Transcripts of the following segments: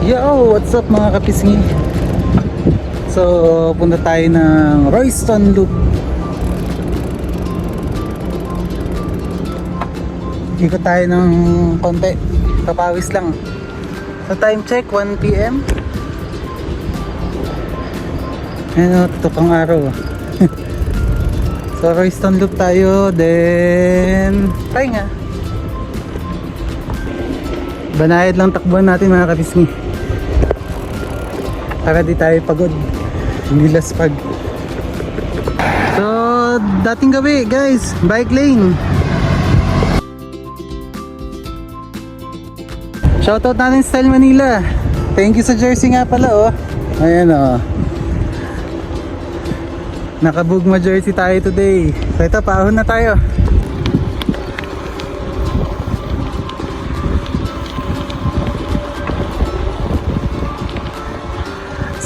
Yo! What's up mga kapisngi? So, punta tayo ng Royston Loop. Ikot tayo ng konti. Papawis lang. So, time check, 1 PM. Ayan o, tutupang araw. So, Royston Loop tayo. Then, pahinga. Banayad lang takbuhan natin mga kapisngi. Para di tayo pagod. Hindi laspag. So, dating gabi guys, bike lane. Shoutout natin Style Manila. Thank you sa jersey nga pala oh. Ayan oh. Nakabugma jersey tayo today. So ito, paahon na tayo.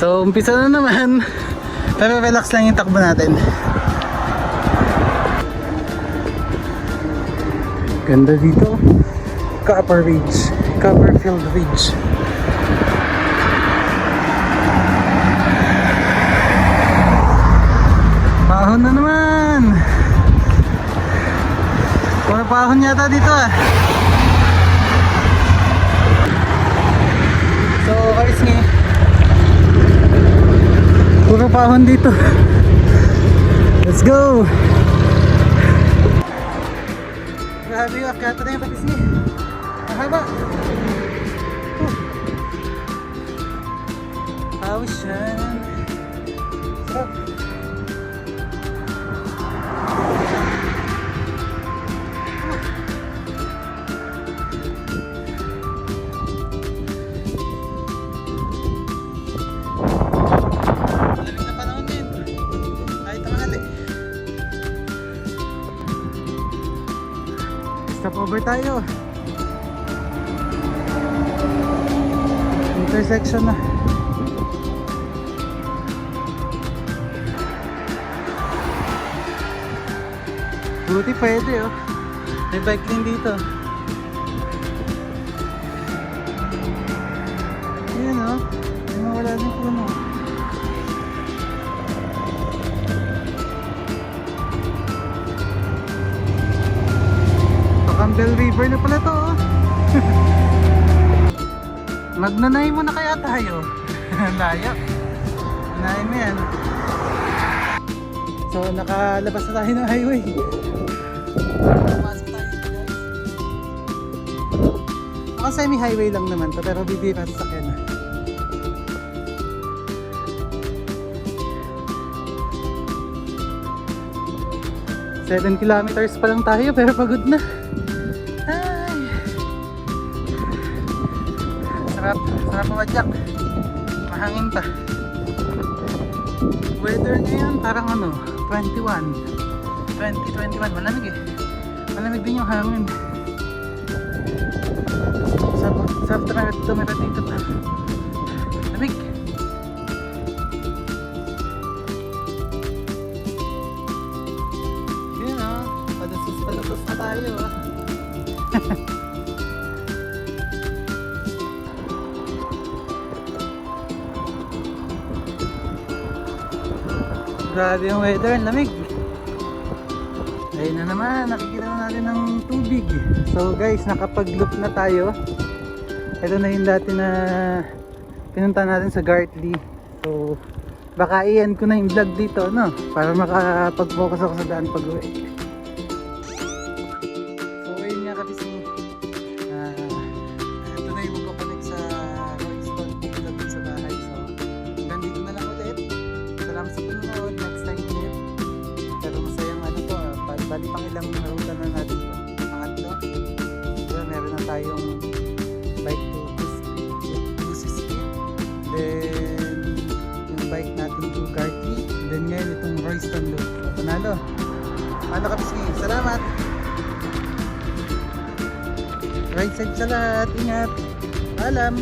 So, umpisa na naman. Pero relax lang yung takbo natin. Ganda dito. Copperfield Ridge. Pahon na naman. Puro pahon yata dito ah. So, guys nga. Puro pahon dito. Let's go. Grabe yung akyata na yung patisni. Mahaba. Pawis yan. Sarap. Stop over tayo. Intersection na. Buti pwede oh. May bike lane dito. Ayan oh. May mawala din puno. Bell River na pala to oh. Magnanay mo na kaya tayo. Layo. Nanay mo yan. So nakalabas na tayo ng highway. Pumasok tayo guys. Baka semi highway lang naman to, pero bibira sa sakyan na. Seven kilometers pa lang tayo pero pagod na. Sarap pumadyak. Mahangin pa. Weather ngayon parang ano, 20-21. Malamig eh. Malamig din yung hangin. Sarap tumira dito pa. Lamig. Yun o. Padastos na tayo o. Grabe yung weather, lamig. Ayun na naman, nakikita na natin ng tubig. So guys, nakapag-loop na tayo. Ito na yung dati na pinunta natin sa Gartley. So baka i-end ko na yung vlog dito, no? Para makapag-focus ako sa daan pag-uwi. So ayun nga kapising. Ito na yung magkoconnect sa Royston dito sa bahay. So hanggang dito na lang ulit. Salamat sa panonood. Next time ulit. Pero masayang ano to. Bali pang ilang narutan na natin to. Pangatlo. Diba, meron na tayong bike to Busisky. Then yung bike natin to Gartley. Then ngayon itong Royston Loop. Panalo. Paano kapisngi? Salamat. Right side sa lahat. Ingat. Paalam.